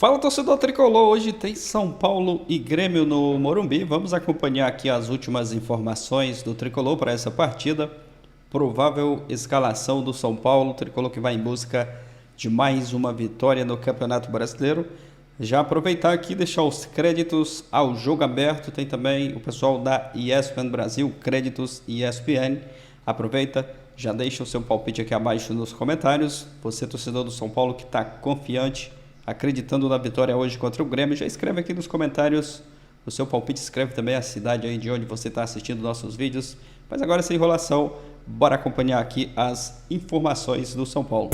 Fala, torcedor tricolor, hoje tem São Paulo e Grêmio no Morumbi. Vamos acompanhar aqui as últimas informações do tricolor para essa partida. Provável escalação do São Paulo, tricolor que vai em busca de mais uma vitória no Campeonato Brasileiro. Já aproveitar aqui e deixar os créditos ao jogo aberto. Tem também o pessoal da ESPN Brasil, créditos ESPN. Aproveita, já deixa o seu palpite aqui abaixo nos comentários. Você, torcedor do São Paulo, que está confiante, acreditando na vitória hoje contra o Grêmio, já escreve aqui nos comentários o seu palpite, escreve também a cidade aí de onde você está assistindo nossos vídeos. Mas agora, sem enrolação, bora acompanhar aqui as informações do São Paulo.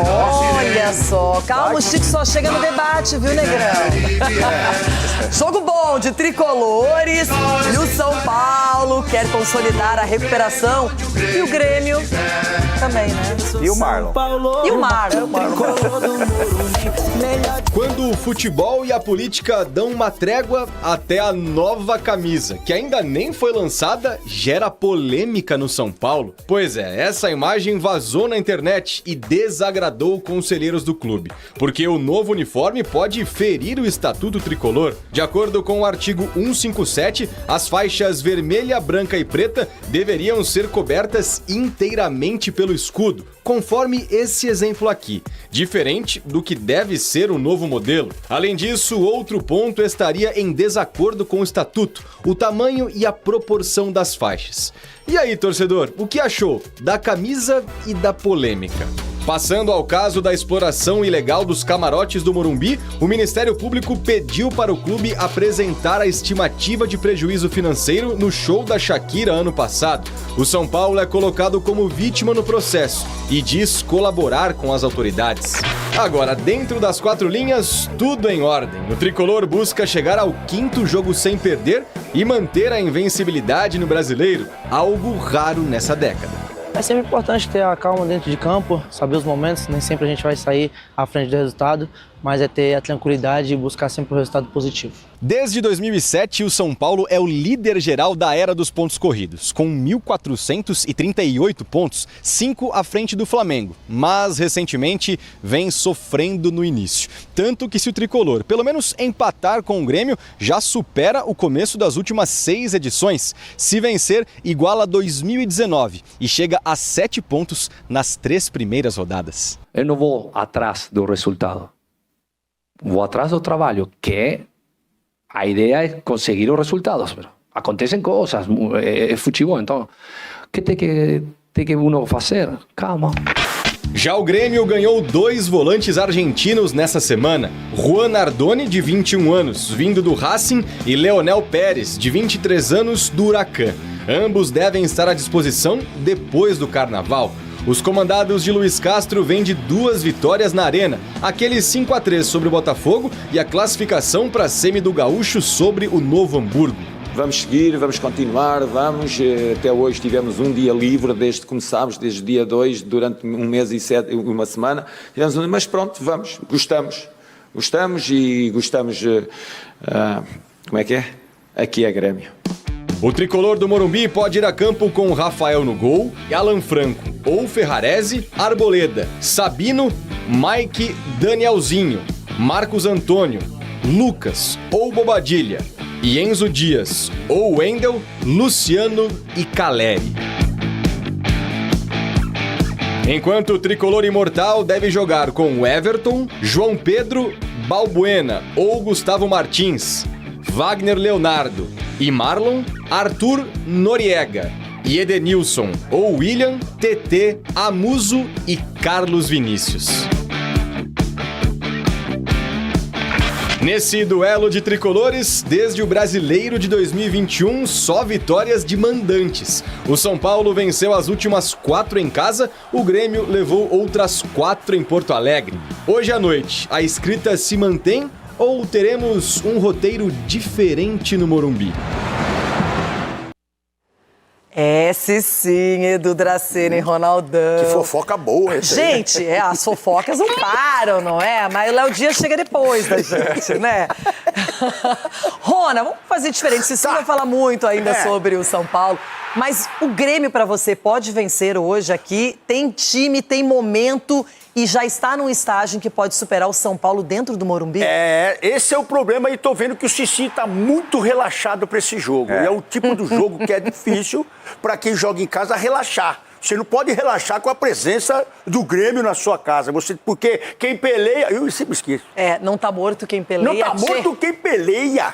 Olha só, calma, o Chico só chega no debate, viu, Negrão? Jogo bom de tricolores e o São Paulo quer consolidar a recuperação e o Grêmio também, né? E o Marlon. E o Marlon. Quando o futebol e a política dão uma trégua, até a nova camisa, que ainda nem foi lançada, gera polêmica no São Paulo. Pois é, essa imagem vazou na internet e desagradou conselheiros do clube, porque o novo uniforme pode ferir o estatuto tricolor. De acordo com o artigo 157, as faixas vermelha, branca e preta deveriam ser cobertas inteiramente pelo escudo, conforme esse exemplo aqui, diferente do que deve ser o novo modelo. Além disso, outro ponto estaria em desacordo com o estatuto, o tamanho e a proporção das faixas. E aí, torcedor, o que achou da camisa e da polêmica? Passando ao caso da exploração ilegal dos camarotes do Morumbi, o Ministério Público pediu para o clube apresentar a estimativa de prejuízo financeiro no show da Shakira ano passado. O São Paulo é colocado como vítima no processo e diz colaborar com as autoridades. Agora, dentro das quatro linhas, tudo em ordem. O tricolor busca chegar ao 5º jogo sem perder e manter a invencibilidade no Brasileiro, algo raro nessa década. É sempre importante ter a calma dentro de campo, saber os momentos, nem sempre a gente vai sair à frente do resultado, mas é ter a tranquilidade e buscar sempre o resultado positivo. Desde 2007, o São Paulo é o líder geral da era dos pontos corridos, com 1.438 pontos, 5 à frente do Flamengo, mas recentemente vem sofrendo no início. Tanto que se o tricolor pelo menos empatar com o Grêmio, já supera o começo das últimas 6 edições. Se vencer, iguala 2019 e chega a 7 pontos nas 3 primeiras rodadas. Eu não vou atrás do resultado. Vou atrás do trabalho, que a ideia é conseguir os resultados. Pero acontecem coisas, é futebol, então o que tem que uno fazer? Calma. Já o Grêmio ganhou 2 volantes argentinos nessa semana. Juan Nardoni, de 21 anos, vindo do Racing, e Leonel Pérez, de 23 anos, do Huracan. Ambos devem estar à disposição depois do Carnaval. Os comandados de Luiz Castro vêm de 2 vitórias na Arena, aquele 5-3 sobre o Botafogo e a classificação para a semi do Gaúcho sobre o Novo Hamburgo. Vamos seguir, vamos continuar, até hoje tivemos um dia livre desde que começámos, desde dia 2, durante um mês e 1 semana, mas pronto, gostamos e gostamos, como é que é? Aqui é Grêmio. O tricolor do Morumbi pode ir a campo com Rafael no gol, Alan Franco ou Ferrarese, Arboleda, Sabino, Mike, Danielzinho, Marcos Antônio, Lucas ou Bobadilha, e Enzo Dias ou Wendel, Luciano e Caleri. Enquanto o tricolor imortal deve jogar com Everton, João Pedro, Balbuena ou Gustavo Martins, Wagner Leonardo e Marlon, Arthur Noriega e Edenilson ou William, TT, Amuso e Carlos Vinícius. Nesse duelo de tricolores, desde o Brasileiro de 2021, só vitórias de mandantes. O São Paulo venceu as últimas 4 em casa, o Grêmio levou outras 4 em Porto Alegre. Hoje à noite, a escrita se mantém ou teremos um roteiro diferente no Morumbi? Sim, Edu Dracena e Ronaldão. Que fofoca boa essa aí. Gente, as fofocas não param, não é? Mas o Léo Dias chega depois da gente, né? Rona, vamos fazer diferente. Você vai falar muito ainda sobre o São Paulo. Mas o Grêmio, pra você, pode vencer hoje aqui? Tem time, tem momento e já está num estágio em que pode superar o São Paulo dentro do Morumbi? Esse é o problema e tô vendo que o Cicinho tá muito relaxado pra esse jogo. É o tipo do jogo que é difícil pra quem joga em casa relaxar. Você não pode relaxar com a presença do Grêmio na sua casa. Porque quem peleia... Eu sempre esqueço. Não tá morto quem peleia. Não tá morto quem peleia.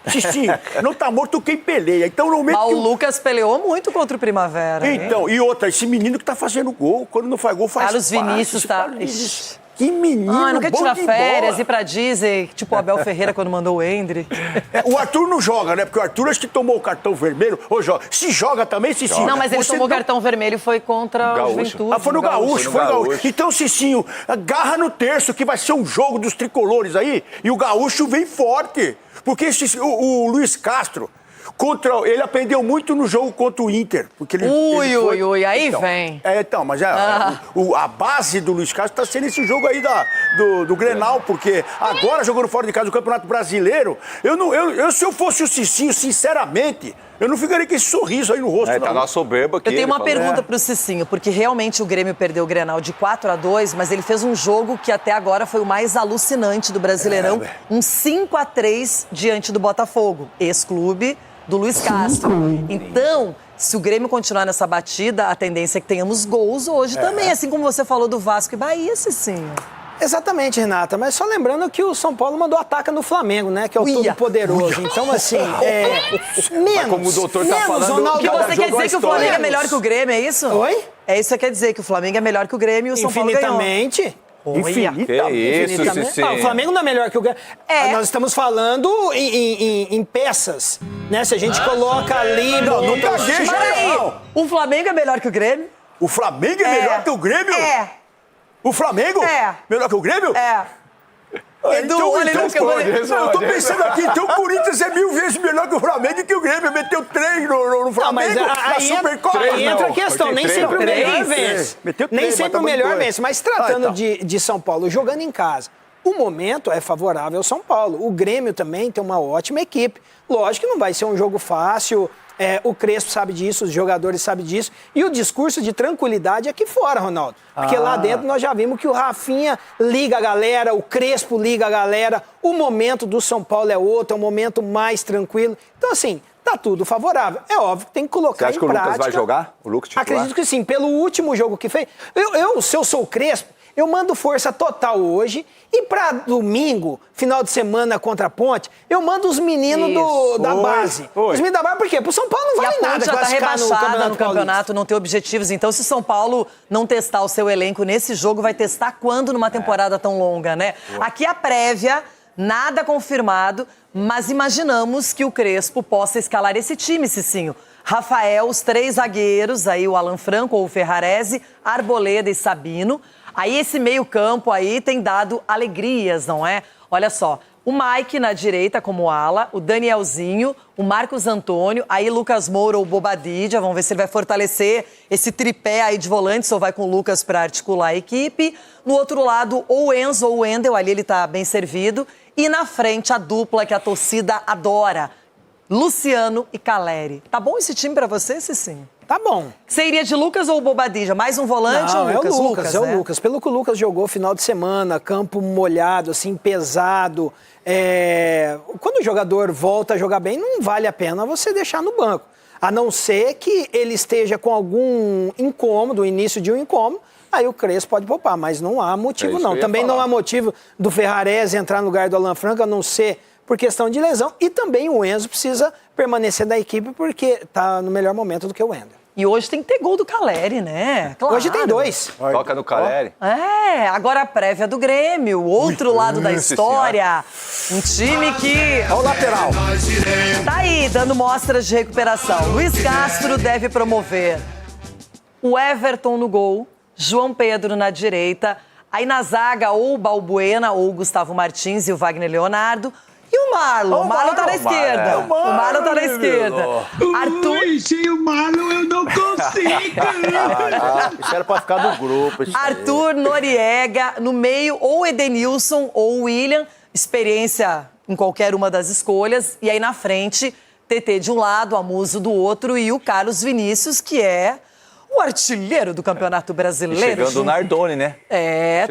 Cicinho, não tá morto quem peleia. Então, no momento Mas o Lucas peleou muito contra o Primavera. Então, e outra, esse menino que tá fazendo gol. Quando não faz gol, faz Carlos Vinícius tá... Carlos Vinícius. Que menino não quer bom tirar de férias, bola. ir pra Disney, tipo o Abel Ferreira quando mandou o Endre. O Arthur não joga, né? Porque o Arthur acho que tomou o cartão vermelho. Ou joga. Se joga também, Cicinho. Não, mas ele tomou cartão vermelho foi contra o Juventude. Foi no Gaúcho. Então, Cicinho, agarra no terço, que vai ser um jogo dos tricolores aí. E o Gaúcho vem forte. Porque o Luiz Castro... Ele aprendeu muito no jogo contra o Inter. Porque aí vem. Mas a base do Luiz Castro está sendo esse jogo aí do Grenal, porque agora, jogando fora de casa do Campeonato Brasileiro, se eu fosse o Cicinho, sinceramente, eu não ficaria com esse sorriso aí no rosto. Tá na soberba aqui. Eu tenho uma pergunta pro Cicinho, porque realmente o Grêmio perdeu o Grenal de 4-2, mas ele fez um jogo que até agora foi o mais alucinante do Brasileirão, um 5-3 diante do Botafogo, ex-clube do Luiz Castro. Então, se o Grêmio continuar nessa batida, a tendência é que tenhamos gols hoje também, assim como você falou do Vasco e Bahia, Cicinho. Exatamente, Renata, mas só lembrando que o São Paulo mandou ataca no Flamengo, né? Que é o todo-poderoso. Então, assim, menos. Como o doutor tá falando... O que você quer dizer que o Flamengo é melhor que o Grêmio, é isso? Oi? É isso que quer dizer, que o Flamengo é melhor que o Grêmio e o São Paulo ganhou. Infinitamente. Infinitamente. O Flamengo não é melhor que o Grêmio. Nós estamos falando em peças, né? Se a gente coloca ali... Não gagueja, não. O Flamengo é melhor que o Grêmio? O Flamengo é melhor que o Grêmio? O Flamengo? Melhor que o Grêmio? Eu tô pensando aqui, então o Corinthians é 1000 vezes melhor que o Flamengo e que o Grêmio meteu 3 no Flamengo na Supercopa. Aí entra a questão, nem sempre o melhor vence. Nem sempre o melhor vence, mas tratando de São Paulo, jogando em casa, o momento é favorável ao São Paulo. O Grêmio também tem uma ótima equipe. Lógico que não vai ser um jogo fácil, o Crespo sabe disso, os jogadores sabem disso. E o discurso de tranquilidade é aqui fora, Ronaldo. Porque lá dentro nós já vimos que o Rafinha liga a galera, o Crespo liga a galera. O momento do São Paulo é outro, é um momento mais tranquilo. Então, assim, tá tudo favorável. É óbvio que tem que colocar em prática. Você acha que o Lucas vai jogar? O Lucas titular? Acredito que sim. Pelo último jogo que fez... Se eu sou o Crespo, eu mando força total hoje e para domingo, final de semana contra a Ponte, eu mando os meninos da base. Os meninos da base, por quê? Pro São Paulo não vale nada. Já tá rebaixada no campeonato, não tem objetivos. Então, se o São Paulo não testar o seu elenco nesse jogo, vai testar quando numa temporada tão longa, né? Aqui a prévia, nada confirmado, mas imaginamos que o Crespo possa escalar esse time, Cicinho. Rafael, os 3 zagueiros, aí o Alan Franco ou o Ferrarese, Arboleda e Sabino. Aí esse meio-campo aí tem dado alegrias, não é? Olha só, o Mike na direita como ala, o Danielzinho, o Marcos Antônio, aí Lucas Moura ou Bobadilla, vamos ver se ele vai fortalecer esse tripé aí de volantes ou vai com o Lucas para articular a equipe. No outro lado, ou o Enzo ou o Wendel, ali ele tá bem servido. E na frente, a dupla que a torcida adora, Luciano e Caleri. Tá bom esse time para você, Cicinho? Tá bom. Você iria de Lucas ou Bobadilla? Mais um volante ou Lucas? É o Lucas, é o Lucas. Pelo que o Lucas jogou final de semana, campo molhado, assim, pesado. Quando o jogador volta a jogar bem, não vale a pena você deixar no banco. A não ser que ele esteja com algum incômodo, o início de um incômodo, aí o Crespo pode poupar, mas não há motivo não. Também não há motivo do Ferrarese entrar no lugar do Alan Franco, a não ser por questão de lesão. E também o Enzo precisa permanecer da equipe porque está no melhor momento do que o Wendel. E hoje tem que ter gol do Caleri, né? Claro. Hoje tem 2. Toca no Caleri. Agora a prévia do Grêmio, o outro lado da história. Um time que... Olha o lateral. Tá aí, dando mostras de recuperação. Luiz Castro deve promover o Everton no gol, João Pedro na direita, aí na zaga ou o Balbuena ou o Gustavo Martins e o Wagner Leonardo. E o Marlon? O Marlon tá na esquerda. O Marlon tá na esquerda. Arthur... Sem o Marlon eu não consigo. Isso era pra ficar no grupo. Arthur, Noriega, no meio, ou Edenilson ou William. Experiência em qualquer uma das escolhas. E aí na frente, TT de um lado, Amuso do outro e o Carlos Vinícius, que é o artilheiro do Campeonato Brasileiro. E chegando o Nardoni, né?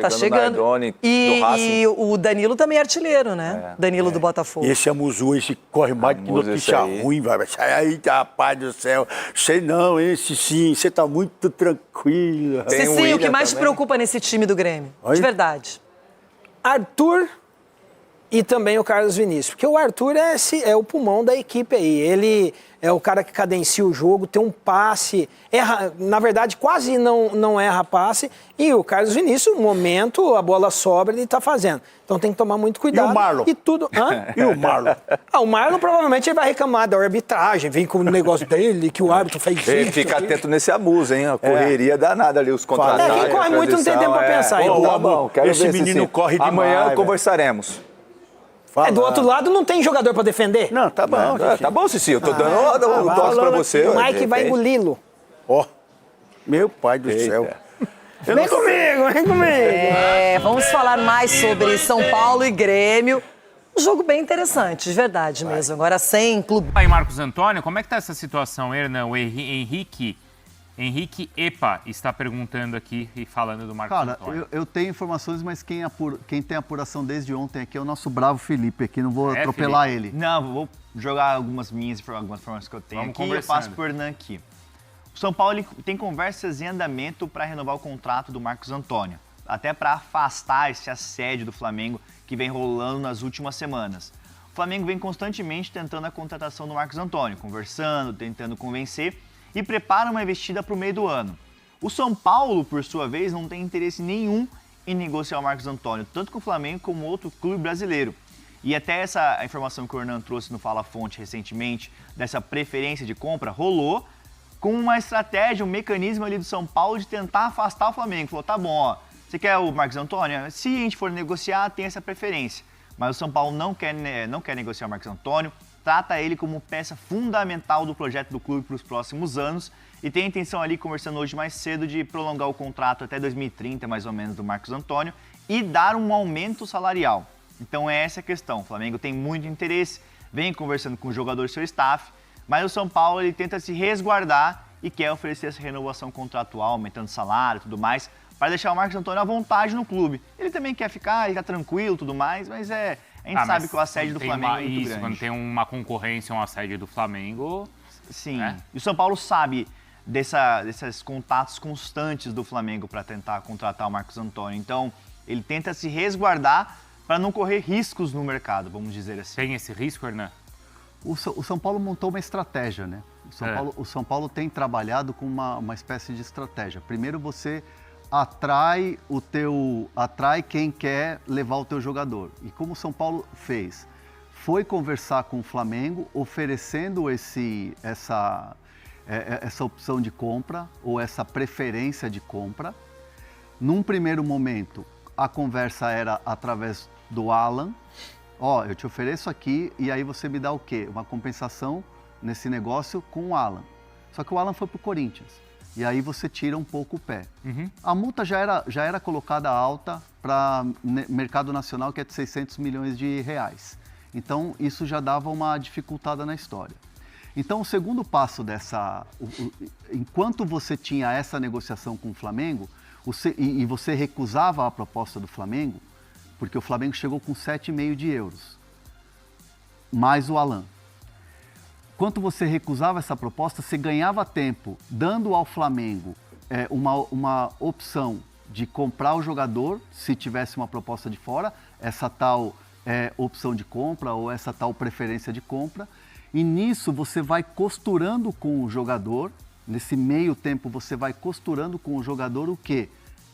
Tá chegando. O Nardoni do E Racing. o Danilo também é artilheiro, né? Danilo do Botafogo. E esse Amuzu, esse corre mais que notícia ruim, vai. Sai aí, rapaz do céu. Sei não, esse sim, você tá muito tranquilo. Cicinho, o que mais te preocupa nesse time do Grêmio? De verdade. Arthur e também o Carlos Vinícius. Porque o Arthur é o pulmão da equipe aí. Ele é o cara que cadencia o jogo, tem um passe, erra, na verdade quase não erra passe. E o Carlos Vinícius, no momento, a bola sobra, ele tá fazendo. Então tem que tomar muito cuidado. E o Marlon? E tudo... E o Marlon? O Marlon provavelmente ele vai reclamar da arbitragem, vem com o negócio dele, que o árbitro fez isso. Fica atento nesse Amuso, hein? A correria danada ali, os contra-ataques. Quem corre muito não tem tempo pra pensar. Tá bom, quero esse ver menino corre demais. Amanhã conversaremos. Do outro lado não tem jogador pra defender? Não, tá bom. Tá bom, Cici, eu tô dando um toque pra você. O Mike vai engoli-lo. Meu pai do céu. Vem comigo. Vamos falar mais sobre São Paulo e Grêmio. Um jogo bem interessante, de verdade mesmo. Agora sem clube. Aí, Marcos Antônio, como é que tá essa situação, Hernan? O Henrique Epa está perguntando aqui e falando do Marcos Antônio. Cara, eu tenho informações, mas quem tem apuração desde ontem aqui é o nosso bravo Felipe aqui, não vou atropelar Felipe? ele. Não, vou jogar algumas informações que eu tenho aqui e eu passo por Hernan aqui. O São Paulo tem conversas em andamento para renovar o contrato do Marcos Antônio, até para afastar esse assédio do Flamengo que vem rolando nas últimas semanas. O Flamengo vem constantemente tentando a contratação do Marcos Antônio, conversando, tentando convencer e prepara uma investida para o meio do ano. O São Paulo, por sua vez, não tem interesse nenhum em negociar o Marcos Antônio, tanto com o Flamengo como outro clube brasileiro. E até essa informação que o Hernan trouxe no Fala Fonte recentemente, dessa preferência de compra, rolou com uma estratégia, um mecanismo ali do São Paulo de tentar afastar o Flamengo. Falou, tá bom, ó, você quer o Marcos Antônio? Se a gente for negociar, tem essa preferência. Mas o São Paulo não quer negociar o Marcos Antônio, trata ele como peça fundamental do projeto do clube para os próximos anos e tem a intenção ali, conversando hoje mais cedo, de prolongar o contrato até 2030, mais ou menos, do Marcos Antônio e dar um aumento salarial. Então é essa a questão. O Flamengo tem muito interesse, vem conversando com o jogador e seu staff, mas o São Paulo ele tenta se resguardar e quer oferecer essa renovação contratual, aumentando salário e tudo mais, para deixar o Marcos Antônio à vontade no clube. Ele também quer ficar, ele tá tranquilo e tudo mais, mas a gente sabe que o assédio do Flamengo é muito grande. Quando tem uma concorrência, um assédio do Flamengo... Sim, e o São Paulo sabe desses contatos constantes do Flamengo para tentar contratar o Marcos Antônio. Então, ele tenta se resguardar para não correr riscos no mercado, vamos dizer assim. Tem esse risco, Hernan? O São Paulo montou uma estratégia, né? O São Paulo tem trabalhado com uma espécie de estratégia. Primeiro você atrai quem quer levar o teu jogador. E como o São Paulo fez? Foi conversar com o Flamengo, oferecendo essa opção de compra ou essa preferência de compra. Num primeiro momento, a conversa era através do Alan. Eu te ofereço aqui e aí você me dá o quê? Uma compensação nesse negócio com o Alan. Só que o Alan foi pro Corinthians. E aí você tira um pouco o pé. Uhum. A multa já era colocada alta para mercado nacional, que é de 600 milhões de reais. Então, isso já dava uma dificultada na história. Então, o segundo passo enquanto você tinha essa negociação com o Flamengo, e você recusava a proposta do Flamengo, porque o Flamengo chegou com 7,5 de euros, mais o Alan. Enquanto você recusava essa proposta, você ganhava tempo, dando ao Flamengo uma opção de comprar o jogador, se tivesse uma proposta de fora, essa tal opção de compra ou essa tal preferência de compra. E nisso você vai costurando com o jogador, nesse meio tempo você vai costurando com o jogador o quê?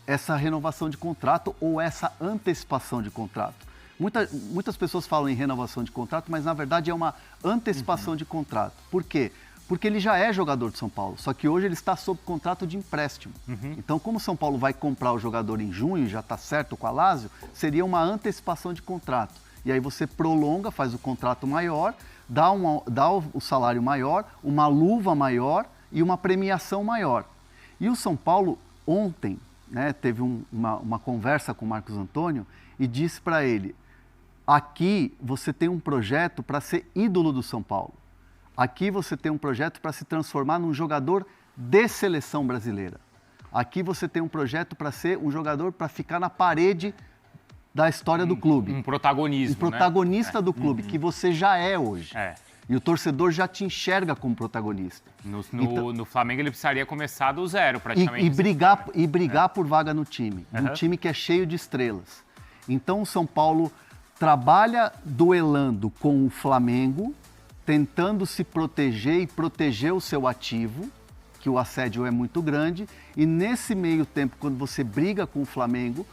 Essa renovação de contrato ou essa antecipação de contrato. Muitas pessoas falam em renovação de contrato, mas na verdade é uma antecipação de contrato. Por quê? Porque ele já é jogador de São Paulo, só que hoje ele está sob contrato de empréstimo. Então, como o São Paulo vai comprar o jogador em junho, já está certo com a Lazio, seria uma antecipação de contrato. E aí você prolonga, faz o contrato maior, dá o salário maior, uma luva maior e uma premiação maior. E o São Paulo, ontem, teve uma conversa com o Marcos Antônio e disse para ele: aqui você tem um projeto para ser ídolo do São Paulo. Aqui você tem um projeto para se transformar num jogador de seleção brasileira. Aqui você tem um projeto para ser um jogador para ficar na parede da história do clube. Um protagonismo, Um protagonista do clube, que você já é hoje. E o torcedor já te enxerga como protagonista. No Flamengo ele precisaria começar do zero, praticamente. E brigar por vaga no time. Um time que é cheio de estrelas. Então o São Paulo trabalha duelando com o Flamengo, tentando se proteger e proteger o seu ativo, que o assédio é muito grande. E nesse meio tempo, quando você briga com o Flamengo,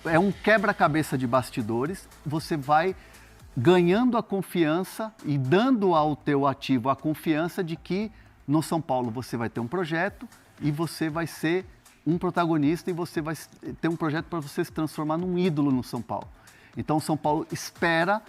é um quebra-cabeça de bastidores, você vai ganhando a confiança e dando ao teu ativo a confiança de que no São Paulo você vai ter um projeto e você vai ser um protagonista e você vai ter um projeto para você se transformar num ídolo no São Paulo. Então o São Paulo espera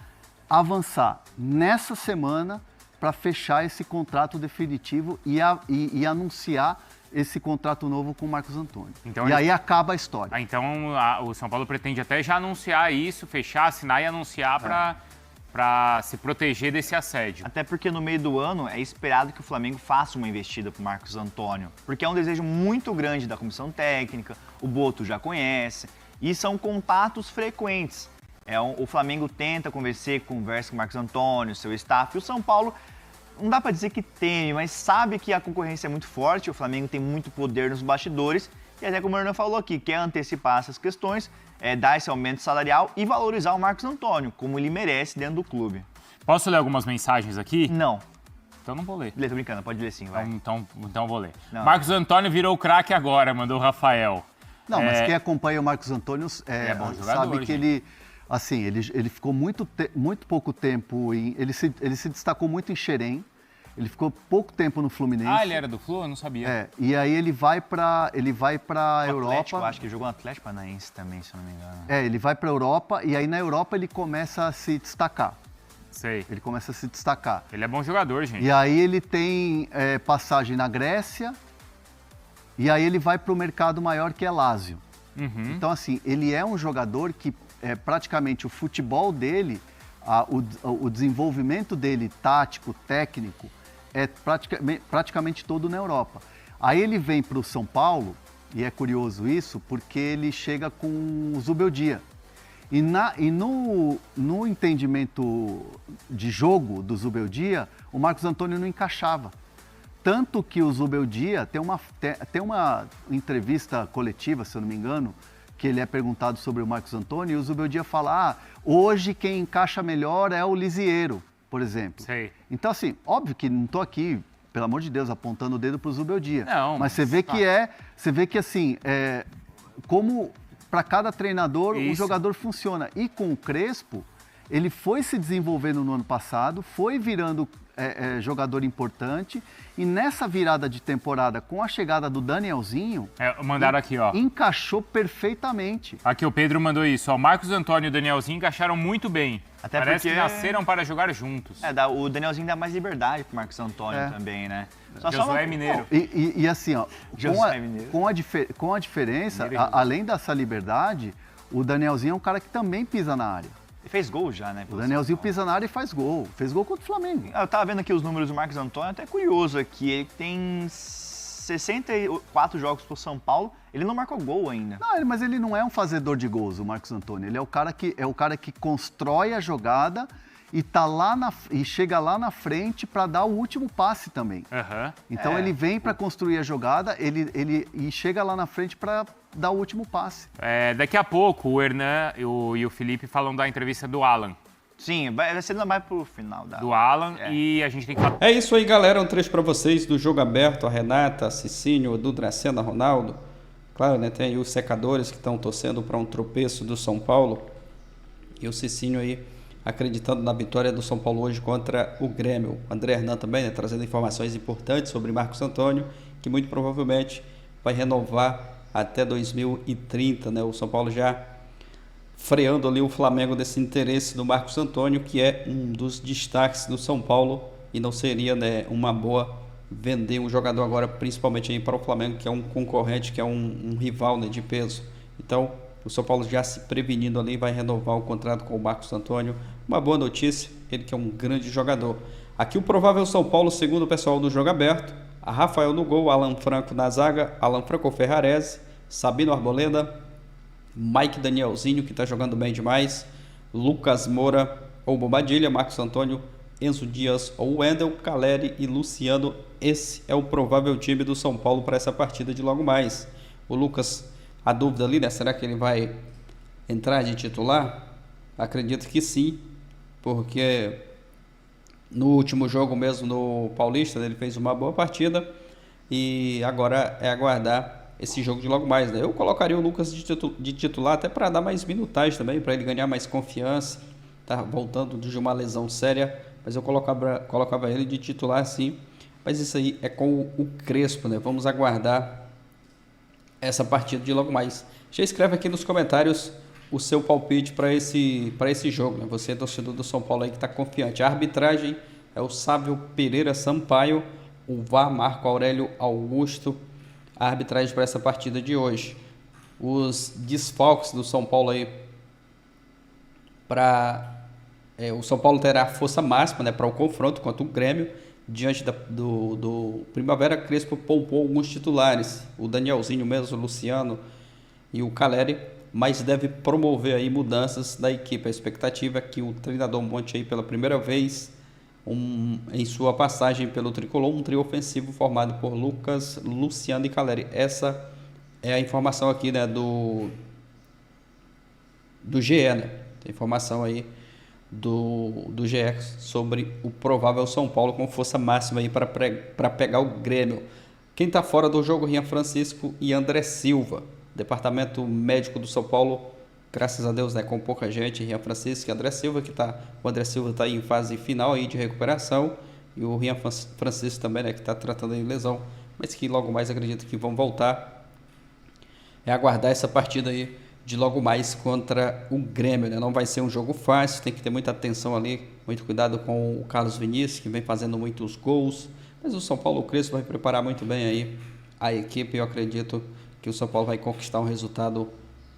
avançar nessa semana para fechar esse contrato definitivo e anunciar esse contrato novo com o Marcos Antônio. Então, aí acaba a história. Então o São Paulo pretende até já anunciar isso, fechar, assinar e anunciar para se proteger desse assédio. Até porque no meio do ano é esperado que o Flamengo faça uma investida para o Marcos Antônio, porque é um desejo muito grande da comissão técnica, o Boto já conhece, e são contatos frequentes. O Flamengo tenta conversa com o Marcos Antônio, seu staff, e o São Paulo não dá para dizer que teme, mas sabe que a concorrência é muito forte, o Flamengo tem muito poder nos bastidores, e até como o Hernan falou aqui, quer antecipar essas questões, dar esse aumento salarial e valorizar o Marcos Antônio, como ele merece dentro do clube. Posso ler algumas mensagens aqui? Não. Então não vou ler. Tô brincando, pode ler sim, vai. Então vou ler. Não. Marcos Antônio virou craque agora, mandou o Rafael. Não, mas quem acompanha o Marcos Antônio bom jogador, sabe que ele ficou muito pouco tempo, ele se destacou muito em Xerém, ele ficou pouco tempo no Fluminense. Ah, ele era do Flu? Eu não sabia. E aí ele vai para Europa. Atlético, acho que ele jogou no Atlético Paranaense também, se eu não me engano. Ele vai para a Europa e aí na Europa ele começa a se destacar. Sei. Ele começa a se destacar. Ele é bom jogador, gente. E aí ele tem passagem na Grécia e aí ele vai para o mercado maior que é Lazio. Uhum. Então assim, ele é um jogador que praticamente o futebol dele, o desenvolvimento dele tático, técnico, é praticamente todo na Europa. Aí ele vem para o São Paulo, e é curioso isso, porque ele chega com o Zubeldia. E no entendimento de jogo do Zubeldia, o Marcos Antônio não encaixava. Tanto que o Zubeldia tem uma entrevista coletiva, se eu não me engano, que ele é perguntado sobre o Marcos Antônio, e o Zubeldia fala, hoje quem encaixa melhor é o Lisieiro, por exemplo. Sei. Então, assim, óbvio que não estou aqui, pelo amor de Deus, apontando o dedo para o Zubeldia. Não, mas você vê que assim, como para cada treinador o jogador funciona. E com o Crespo, ele foi se desenvolvendo no ano passado, foi virando jogador importante, e nessa virada de temporada, com a chegada do Danielzinho, mandaram aqui, ó. Encaixou perfeitamente. Aqui o Pedro mandou isso, ó. Marcos Antônio e o Danielzinho encaixaram muito bem. Até Parece porque que nasceram para jogar juntos. O Danielzinho dá mais liberdade pro Marcos Antônio também, né? Josué Mineiro. E assim, ó, com a diferença, além dessa liberdade, o Danielzinho é um cara que também pisa na área. Ele fez gol já, né? O Danielzinho pisa na área e faz gol. Fez gol contra o Flamengo. Eu tava vendo aqui os números do Marcos Antônio, até curioso aqui. Ele tem 64 jogos pro São Paulo, ele não marcou gol ainda. Não, mas ele não é um fazedor de gols, o Marcos Antônio. Ele é o cara que constrói a jogada e chega lá na frente para dar o último passe também. Uhum. Então ele vem para construir a jogada, e chega lá na frente para dar o último passe. Daqui a pouco o Hernan e o Felipe falam da entrevista do Alan. Sim, vai ser mais pro final do Alan, e a gente tem que falar. É isso aí, galera. Um trecho para vocês do jogo aberto. A Renata, a Cicinho, o Edu Dracena, Ronaldo. Claro, né? Tem aí os secadores que estão torcendo para um tropeço do São Paulo. E o Cicinho aí acreditando na vitória do São Paulo hoje contra o Grêmio. O André Hernan também, né, trazendo informações importantes sobre Marcos Antônio, que muito provavelmente vai renovar até 2030, né? O São Paulo já freando ali o Flamengo desse interesse do Marcos Antônio, que é um dos destaques do São Paulo, e não seria, né, uma boa vender um jogador agora, principalmente aí para o Flamengo, que é um concorrente, que é um rival, né, de peso. Então, o São Paulo já se prevenindo ali, vai renovar o contrato com o Marcos Antônio. Uma boa notícia, ele que é um grande jogador. Aqui o provável São Paulo, segundo o pessoal do Jogo Aberto: a Rafael no gol, Alan Franco na zaga, Alan Franco Ferrarese, Sabino Arboleda, Mike Danielzinho, que está jogando bem demais, Lucas Moura ou Bobadilha, Marcos Antônio, Enzo Dias ou Wendel, Caleri e Luciano. Esse é o provável time do São Paulo para essa partida de logo mais. O Lucas, a dúvida ali, né? Será que ele vai entrar de titular? Acredito que sim, porque no último jogo mesmo no Paulista ele fez uma boa partida e agora é aguardar esse jogo de logo mais, né? Eu colocaria o Lucas de titular até para dar mais minutagem também, para ele ganhar mais confiança. Tá voltando de uma lesão séria, mas eu colocava ele de titular sim. Mas isso aí é com o Crespo, né? Vamos aguardar essa partida de logo mais. Já escreve aqui nos comentários o seu palpite para esse jogo, né? Você, torcedor do São Paulo aí que está confiante. A arbitragem é o Sávio Pereira Sampaio, o VAR Marco Aurélio Augusto. A arbitragem para essa partida de hoje. Os desfalques do São Paulo aí o São Paulo terá força máxima, né, para o confronto contra o Grêmio. Diante do Primavera, Crespo poupou alguns titulares, o Danielzinho mesmo, o Luciano e o Caleri, mas deve promover aí mudanças da equipe. A expectativa é que o treinador monte aí pela primeira vez em sua passagem pelo Tricolor um trio ofensivo formado por Lucas, Luciano e Caleri. Essa é a informação aqui, né, do GE, né? Tem informação aí do GE sobre o provável São Paulo com força máxima aí para pegar o Grêmio. Quem está fora do jogo: Rian Francisco e André Silva. Departamento médico do São Paulo, graças a Deus, né, com pouca gente, Rian Francisco e André Silva, o André Silva está em fase final aí de recuperação, e o Rian Francisco também, né, que está tratando de lesão, mas que logo mais acredito que vão voltar. É aguardar essa partida aí de logo mais contra o Grêmio, né? Não vai ser um jogo fácil, tem que ter muita atenção ali, muito cuidado com o Carlos Vinícius, que vem fazendo muitos gols, mas o São Paulo Crespo vai preparar muito bem aí a equipe. Eu acredito que o São Paulo vai conquistar um resultado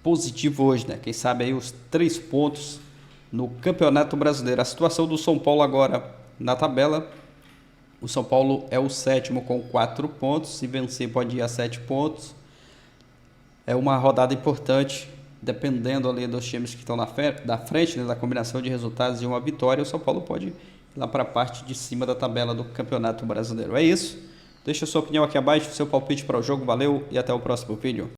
positivo hoje, né? Quem sabe aí os 3 pontos no Campeonato Brasileiro. A situação do São Paulo agora na tabela: o São Paulo é o 7º com 4 pontos, se vencer pode ir a 7 pontos. É uma rodada importante, dependendo ali dos times que estão da frente, né, da combinação de resultados e uma vitória, o São Paulo pode ir lá para a parte de cima da tabela do Campeonato Brasileiro. É isso. Deixa a sua opinião aqui abaixo, seu palpite para o jogo. Valeu e até o próximo vídeo.